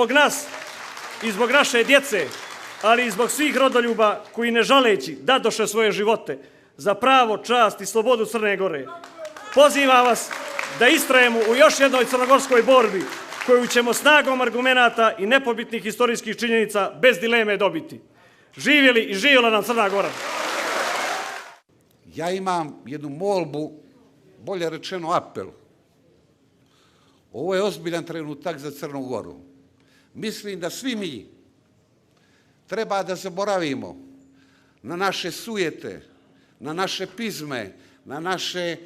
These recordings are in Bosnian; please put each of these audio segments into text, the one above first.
zbog nas i zbog naše djece, ali i zbog svih rodoljuba koji ne žaleći dadoše svoje živote za pravo, čast i slobodu Crne Gore. Pozivam vas da istrajemo u još jednoj crnogorskoj borbi koju ćemo snagom argumenata i nepobitnih istorijskih činjenica bez dileme dobiti. Živjeli i živjela nam Crna Gora! Ja imam jednu molbu, bolje rečeno apel. Ovo je ozbiljan trenutak za Crnu Goru. Mislim da svi mi treba da zaboravimo na naše sujete, na naše pizme, na naše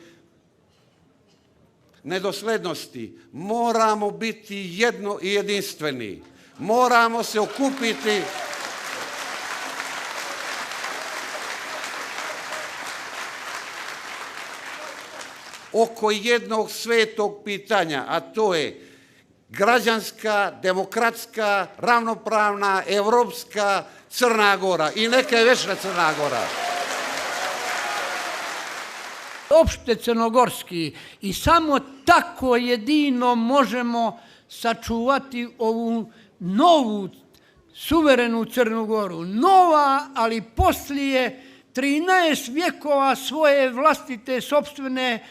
nedoslednosti. Moramo biti jedno i jedinstveni. Moramo se okupiti oko jednog svetog pitanja, a to je građanska, demokratska, ravnopravna, evropska Crna Gora i neka je večna Crna Gora. Opšte crnogorski i samo tako jedino možemo sačuvati ovu novu suverenu Crnu Goru. Nova, ali poslije 13 vjekova svoje vlastite, sopstvene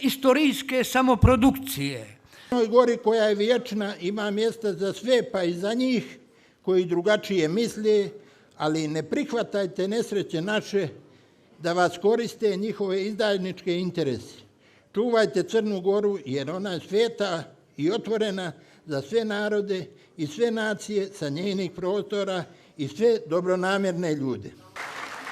istorijske samoprodukcije. Crnoj Gori koja je vječna ima mjesta za sve, pa i za njih koji drugačije misle, ali ne prihvatajte nesreće naše da vas koriste njihove izdajničke interese. Čuvajte Crnu Goru jer ona je sveta i otvorena za sve narode i sve nacije sa njenih prostora i sve dobronamjerne ljude.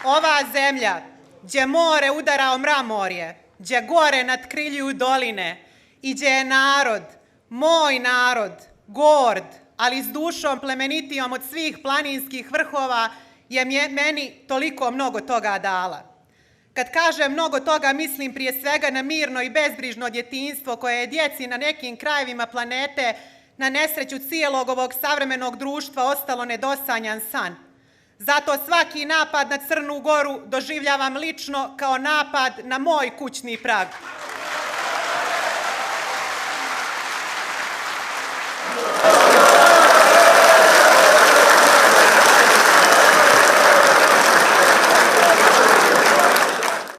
Ova zemlja, gdje more udara o mramorje, gdje gore natkriljuju doline i gdje je narod, moj narod, gord, ali s dušom plemenitijom od svih planinskih vrhova, je meni toliko mnogo toga dala. Kad kažem mnogo toga, mislim prije svega na mirno i bezbrižno djetinjstvo koje je djeci na nekim krajevima planete na nesreću cijelog ovog savremenog društva ostalo nedosanjan san. Zato svaki napad na Crnu Goru doživljavam lično kao napad na moj kućni prag.